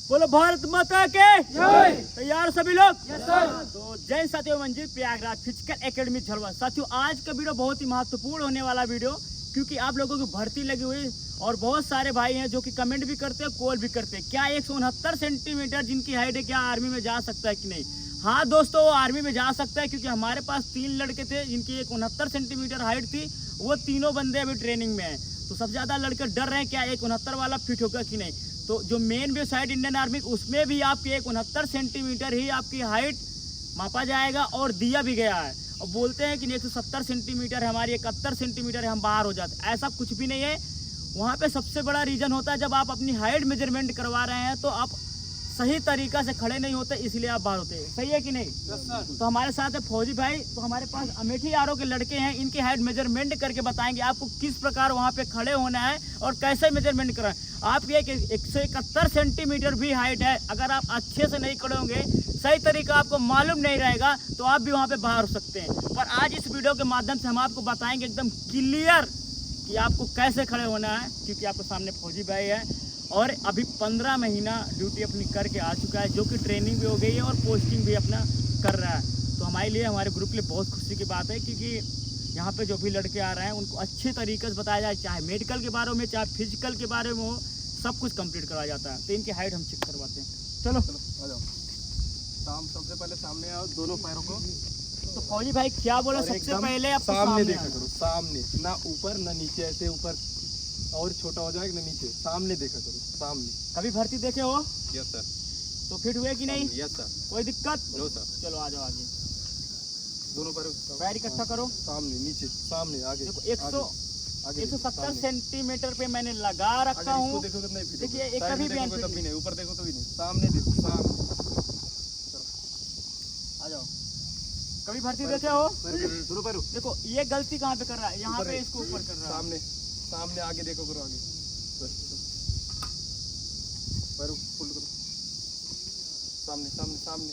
बोलो भारत माता के जय। तैयार सभी लोग? Yes sir. तो जय साथियों, मंजिल प्रयागराज फिजिकल एकेडमी झलवा। साथियों आज का वीडियो बहुत ही महत्वपूर्ण होने वाला वीडियो, क्योंकि आप लोगों की भर्ती लगी हुई और बहुत सारे भाई हैं जो कि कमेंट भी करते हैं, कॉल भी करते हैं, क्या 169 सेंटीमीटर जिनकी हाइट है क्या आर्मी में जा सकता है कि नहीं। हाँ दोस्तों, वो आर्मी में जा सकता है, क्योंकि हमारे पास 3 लड़के थे जिनकी 169 सेंटीमीटर हाइट थी। वो तीनों बंदे अभी ट्रेनिंग में हैं। तो सबसे ज्यादा लड़के डर रहे हैं क्या 169 वाला फिट होगा कि नहीं। तो जो मेन वेबसाइट इंडियन आर्मी, उसमें भी आपकी 169 सेंटीमीटर ही आपकी हाइट मापा जाएगा और दिया भी गया है। और बोलते हैं कि 170 सेंटीमीटर है हमारी, 71 सेंटीमीटर है, हम बाहर हो जाते हैं। ऐसा कुछ भी नहीं है। वहाँ पे सबसे बड़ा रीजन होता है जब आप अपनी हाइट मेजरमेंट करवा रहे हैं तो आप सही तरीका से खड़े नहीं होते, इसलिए आप बाहर होते हैं। सही है कि नहीं? तो हमारे साथ है फौजी भाई। तो हमारे पास अमेठी आरओ के लड़के हैं, इनकी हाइट मेजरमेंट करके बताएंगे आपको किस प्रकार वहाँ पे खड़े होना है और कैसे मेजरमेंट कराएं। आपकी 171 सेंटीमीटर भी हाइट है, अगर आप अच्छे से नहीं खड़े होंगे, सही तरीका आपको मालूम नहीं रहेगा, तो आप भी वहाँ पे बाहर हो सकते हैं। पर आज इस वीडियो के माध्यम से हम आपको बताएंगे एकदम क्लियर कि आपको कैसे खड़े होना है, क्योंकि आपके सामने फौजी भाई है और अभी 15 महीना ड्यूटी अपनी करके आ चुका है, जो कि ट्रेनिंग भी हो गई है और पोस्टिंग भी अपना कर रहा है। तो हमारे लिए, हमारे ग्रुप के लिए बहुत खुशी की बात है, क्योंकि यहाँ पे जो भी लड़के आ रहे हैं उनको अच्छे तरीके से बताया जाए, चाहे मेडिकल के बारे में चाहे फिजिकल के बारे में हो, सब कुछ कंप्लीट करवाया जाता है। तो इनकी हाइट हम चेक करवाते हैं। चलो आ जाओ। सबसे पहले सामने आओ, दोनों पैरों को। तो फौजी भाई क्या बोला, सबसे पहले आप सामने देखा करो, सामने, ना ऊपर ना नीचे, ऐसे ऊपर और छोटा हो जाएगा ना नीचे, सामने देखा करो, सामने। कभी भर्ती देखे हो? Yes sir. तो फिट हुए कि नहीं? Yes sir. कोई दिक्कत? No sir. चलो आ जाओ आगे। दोनों पैरों पैर इकट्ठा करो, सामने नीचे, सामने आगे। देखो आगे 170 सेंटीमीटर पे मैंने लगा रखा हूँ। देखो कितना फिट। देखिए एक कभी भी देखो तब भी नहीं, ऊपर देखो तो भी नहीं, सामने देखो, सामने। आ जाओ। कभी भर्ती देखे हो? दोनों पैरों। देखो ये गलती कहाँ पे कर रहा है, यहाँ पे इसको ऊपर कर रहा है। सामने, सामने आगे देखो करो, आगे बस। पैरों फोल्ड करो, सामने सामने सामने।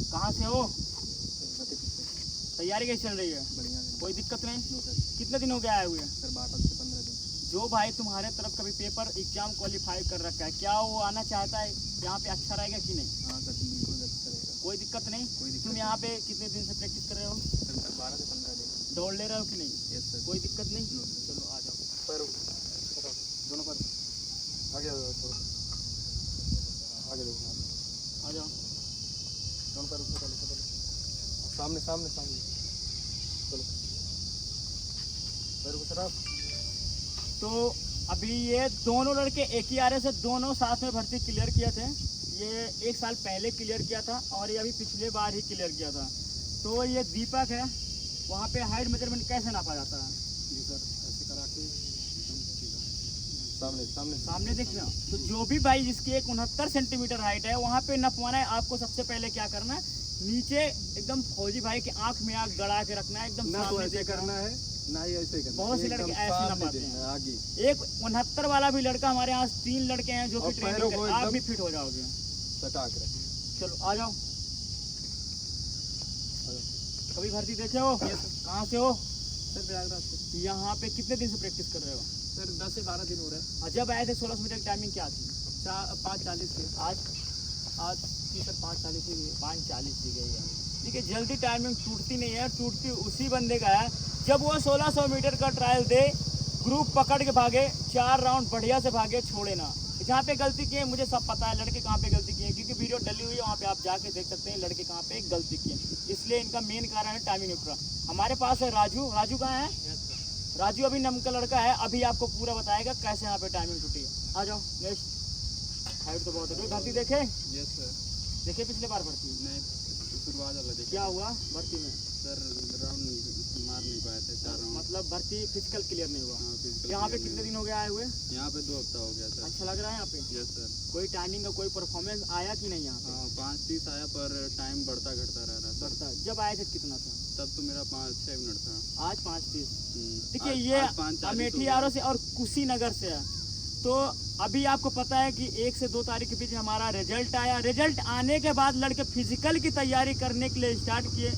कहाँ से हो? तैयारी कैसी चल रही है? बढ़िया है। कोई दिक्कत नहीं? No sir. कितने दिन हो गया आए हुए? सर 12 से 15 दिन। जो भाई तुम्हारे तरफ कभी पेपर एग्जाम क्वालिफाई कर रखा है, क्या वो आना चाहता है यहाँ पे? अच्छा रहेगा कि नहीं? हाँ सर, बिल्कुल अच्छा रहेगा। कोई दिक्कत नहीं? कोई दिक्कत तुम यहाँ पे कितने दिन से प्रैक्टिस कर रहे हो? सर 12 से 15 दिन। दौड़ ले रहे हो कि नहीं? Yes sir. कोई दिक्कत नहीं? No sir. चलो आ जाओ। पैरों हटाओ, दोनों पैर आगे आ जाओ, थोड़ा आगे देखो, आ जाओ। दोनों पैरों को पकड़ लो, सामने सामने सामने। चलो पैरों को सराफ। तो अभी ये दोनों लड़के एक ही आरे से दोनों साथ में भर्ती क्लियर किए थे। ये 1 साल पहले क्लियर किया था और ये अभी पिछले बार ही क्लियर किया था। तो ये दीपक है, वहाँ पे हाइट मेजरमेंट कैसे नापा जाता है? जी सर, ऐसे करा के सामने सामने सामने देख रहे हो? तो जो भी भाई जिसकी 169 सेंटीमीटर हाइट है, वहाँ पे नपवाना है। आपको सबसे पहले क्या करना है, नीचे एकदम फौजी भाई के आंख में आंख गड़ा के रखना है, एकदम ना तो सामने ऐसे देखना करना है ना ही ऐसे करना है। बहुत से लड़के एकदम ऐसे सामने नपाते देखना हैं। है, आगे। 169 वाला भी लड़का हमारे यहाँ 3 लड़के हैं जो और कि पैरों ट्रेनिंग को कर, आप एकदम भी फिट हो जाओगे। सटा के रखें। चलो आ जाओ। कभी भर्ती देखे हो? कहाँ से हो? सर प्रयागराज से। यहाँ पे कितने दिन से प्रैक्टिस कर रहे हो? सर 10 से 12 दिन हो रहा है। जब आए थे 1600 मीटर टाइमिंग क्या थी? 5:40 की। आज जी सर 5:40 ही है। 5:40 दी गई है। देखिए जल्दी टाइमिंग टूटती नहीं है, टूटती उसी बंदे का है जब वो 1600 मीटर का ट्रायल दे, ग्रुप पकड़ के भागे, 4 राउंड बढ़िया से भागे, छोड़े ना। जहाँ पे गलती की है मुझे सब पता है, लड़के कहाँ पे गलती किए हैं, क्योंकि वीडियो डली हुई है, वहाँ पे आप जाके देख सकते हैं लड़के कहाँ पे गलती किए। इसलिए इनका मेन कारण है टाइमिंग नहीं। हमारे पास है राजू। राजू कहाँ है? राजू अभी नम का लड़का है, अभी आपको पूरा बताएगा कैसे यहाँ पे टाइमिंग टूटी है। आ जाओ नेक्स्ट। हाइट तो बहुत है। भर्ती देखे? Yes sir. देखे पिछले बार भर्ती? नहीं, शुरुआत वाला देखिए। क्या हुआ भर्ती में? सर राउंड मार नहीं पाए थे, 4 राउंड। मतलब भर्ती फिजिकल क्लियर नहीं हुआ। हाँ, physical यहाँ पे clear कितने नहीं दिन हो गए आए हुए? हुआ। यहाँ पे 2 हफ्ता हो गया सर। अच्छा लग रहा है यहाँ पे? Yes sir. कोई टाइमिंग का कोई परफॉर्मेंस आया कि नहीं यहाँ पे? हाँ 5:30 आया, पर टाइम बढ़ता घटता रह रहा सर। बढ़ता। जब आए थे कितना था? तब तो मेरा 5-6 मिनट था। आज 5:30। देखिए आज- ये आज 5:40 अमेठी हो आरो से और कुशीनगर से है। तो अभी आपको पता है कि 1 से 2 तारीख के बीच हमारा रिजल्ट आया। रिजल्ट आने के बाद लड़के फिजिकल की तैयारी करने के लिए स्टार्ट किए।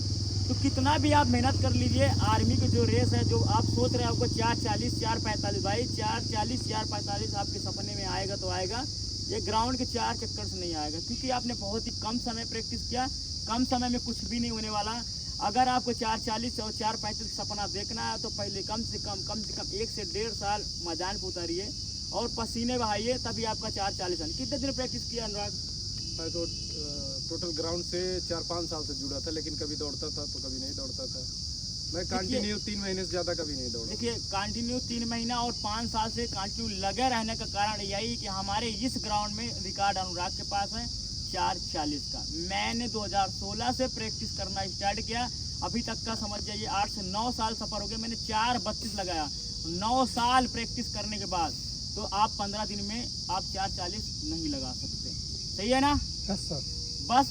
तो कितना भी आप मेहनत कर लीजिए, आर्मी की जो रेस है, जो आप सोच रहे हैं आपको 4:40 4:45, भाई 4:40 4:45 आपके सपने में आएगा तो आएगा, ये ग्राउंड के 4 चक्कर से नहीं आएगा, क्योंकि आपने बहुत ही कम समय प्रैक्टिस किया। कम समय में कुछ भी नहीं होने वाला। अगर आपको 4:40 और 4:35 सपना देखना है तो पहले कम से कम 1 से 1.5 साल मैदान पर उतारिए और पसीने बहाइए, तभी आपका 4:40 आने। कितने दिन प्रैक्टिस किया अनुराग? मैं तो टोटल ग्राउंड से 4-5 साल से जुड़ा था, लेकिन कभी दौड़ता था तो कभी नहीं दौड़ता था। मैं कंटिन्यू 3 महीने से ज़्यादा कभी नहीं दौड़ा। देखिए, कंटिन्यू 3 महीना और 5 साल से कंटिन्यू लगे रहने का कारण यही कि हमारे इस ग्राउंड में रिकॉर्ड अनुराग के पास है 4:40 का। मैंने 2016 से प्रैक्टिस करना स्टार्ट किया, अभी तक का समझ जाइए 8 से 9 साल सफ़र हो गया। मैंने 4:32 लगाया 9 साल प्रैक्टिस करने के बाद। तो आप 15 दिन में आप 4:40 नहीं लगा सकते, सही है ना? Yes sir. बस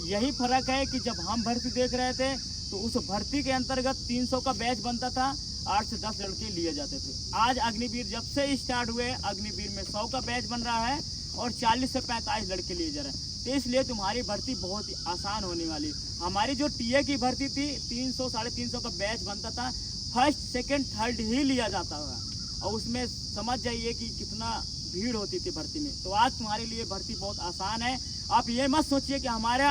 यही फर्क है कि जब हम भर्ती देख रहे थे तो उस भर्ती के अंतर्गत 300 का बैच बनता था, 8 से 10 लड़के लिए जाते थे। आज अग्निवीर जब से स्टार्ट हुए, अग्निवीर में 100 का बैच बन रहा है और 40 से 45 लड़के लिए जा रहे हैं। तो इसलिए तुम्हारी भर्ती बहुत ही आसान होने वाली। हमारी जो टीए की भर्ती थी 300 350 का बैच बनता था, फर्स्ट सेकंड थर्ड ही लिया जाता था, और उसमें समझ जाइए कि कितना भीड़ होती थी भर्ती में। तो आज तुम्हारे लिए भर्ती बहुत आसान है। आप ये मत सोचिए कि हमारा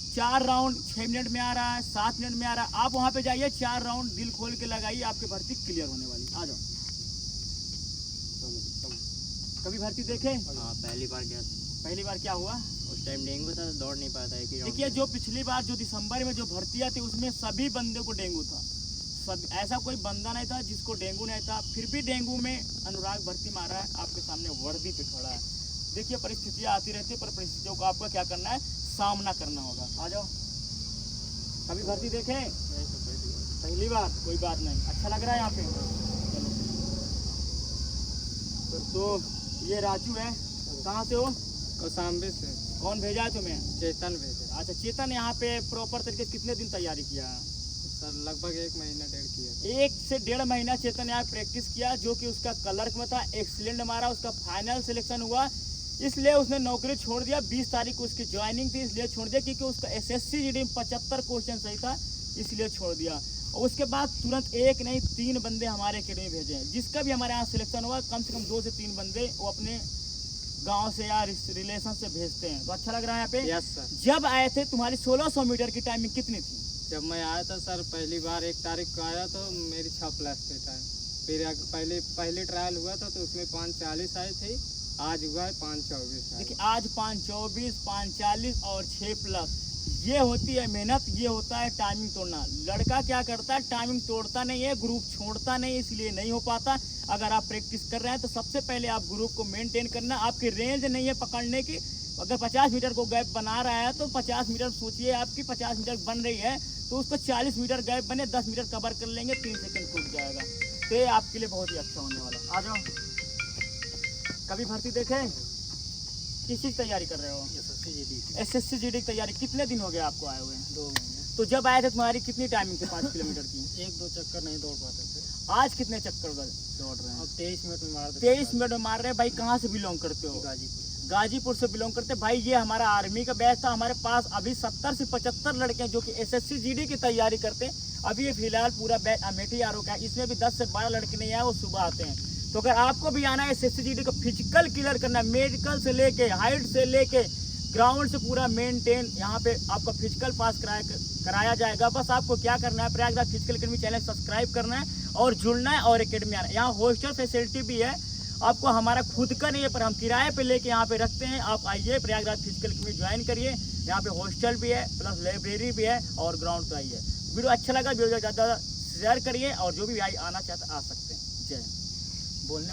4 राउंड 6 मिनट में आ रहा है, 7 मिनट में आ रहा है। आप वहाँ पे जाइए, 4 राउंड दिल खोल के लगाइए, आपकी भर्ती क्लियर होने वाली। आ जाओ। कभी भर्ती देखे? हाँ, पहली बार गया था। पहली बार क्या हुआ? उस टाइम डेंगू था, दौड़ नहीं पाया था एक ही राउंड। देखिए, जो पिछली बार जो दिसंबर में जो भर्तियाँ थी उसमें सभी बंदे को डेंगू था। सब ऐसा कोई बंदा नहीं था जिसको डेंगू नहीं था। फिर भी डेंगू में अनुराग भर्ती मारा है, आपके सामने वर्दी पे खड़ा है। देखिए, परिस्थितियाँ आती रहती है, पर परिस्थितियों को आपको क्या करना है, सामना करना होगा। आ जाओ। कभी भर्ती देखे? पहली बार? कोई बात नहीं, अच्छा लग रहा है यहाँ पे। चलो। तो ये राजू है, कहाँ से हो? कौसाम्बे से। कौन भेजा है तुम्हें? चेतन भेजे। अच्छा, चेतन यहाँ पे प्रॉपर तरीके से कितने दिन तैयारी किया? सर लगभग 1 महीना 1.5 किया। 1 से 1.5 महीना चेतन यहाँ प्रैक्टिस किया, जो कि उसका क्लर्क में था, एक्सीलेंट मारा, उसका फाइनल सिलेक्शन हुआ, इसलिए उसने नौकरी छोड़ दिया। 20 तारीख को उसकी ज्वाइनिंग थी, इसलिए छोड़ दिया, क्योंकि उसका SSC GD में 75 क्वेश्चन सही था, इसलिए छोड़ दिया। और उसके बाद तुरंत 1 नहीं 3 बंदे हमारे अकेडमी भेजे हैं। जिसका भी हमारे यहाँ सिलेक्शन हुआ, कम से कम 2 से 3 बंदे वो अपने गांव से या रिलेशन से भेजते हैं। तो अच्छा लग रहा है यहाँ पे। Yes sir. जब आए थे तुम्हारी 1600 मीटर की टाइमिंग कितनी थी? जब मैं आया था सर, पहली बार 1 तारीख को आया तो मेरी 6+ थे टाइम। फिर पहले ट्रायल हुआ था तो उसमें 5:40 आई थी, आज हुआ है 5:24। देखिए, आज 5:24, 5:40 और 6+। ये होती है मेहनत, ये होता है टाइमिंग तोड़ना। लड़का क्या करता है, टाइमिंग तोड़ता नहीं है, ग्रुप छोड़ता नहीं, इसलिए नहीं हो पाता। अगर आप प्रैक्टिस कर रहे हैं तो सबसे पहले आप ग्रुप को मेंटेन करना। आपकी रेंज नहीं है पकड़ने की। अगर 50 मीटर को गैप बना रहा है तो 50 मीटर सोचिए, आपकी 50 मीटर बन रही है तो उसको 40 मीटर गैप बने, 10 मीटर कवर कर लेंगे, 3 सेकंड छूट जाएगा। तो ये आपके लिए बहुत ही अच्छा होने वाला। आ जाओ। कभी भर्ती देखे? किस चीज़ तैयारी कर रहे हो? SSC GD की तैयारी। कितने दिन हो गए आपको आए हुए? 2 महीने। तो जब आए थे तुम्हारी कितनी टाइमिंग थी 5 किलोमीटर की? 1-2 चक्कर नहीं दौड़ पाते थे। आज कितने चक्कर दौड़ रहे हैं? अब 23 मिनट में मार देते। 23 मिनट में मार रहे हैं। भाई कहाँ से बिलोंग करते हो? गाजीपुर। गाजीपुर से बिलोंग करते। भाई ये हमारा आर्मी का बैच था। हमारे पास अभी 70 से 75 लड़के हैं जो कि SSC GD की तैयारी करते हैं। अभी ये फिलहाल पूरा बैच अमेठी आर का है, इसमें भी 10 से 12 लड़के नहीं आए, वो सुबह आते हैं। तो अगर आपको भी आना है SSC GD का फिजिकल क्लियर करना, मेडिकल से लेके हाइट से लेके ग्राउंड से पूरा मेंटेन, यहाँ पे आपका फिजिकल पास कराया जाएगा। बस आपको क्या करना है, Prayagraj physical academy channel subscribe करना है और जुड़ना है और एकेडमी आना है। यहाँ हॉस्टल फैसिलिटी भी है, आपको हमारा खुद का नहीं है पर हम किराए पे लेके यहाँ पे रखते हैं। आप आइए, प्रयागराज फिजिकल एकेडमी ज्वाइन करिए। यहाँ पे हॉस्टल भी है, प्लस लाइब्रेरी भी है और ग्राउंड तो आइए। वीडियो अच्छा लगा, वीडियो ज़्यादा शेयर करिए और जो भी आना चाहता आ सकते हैं। जय बोलने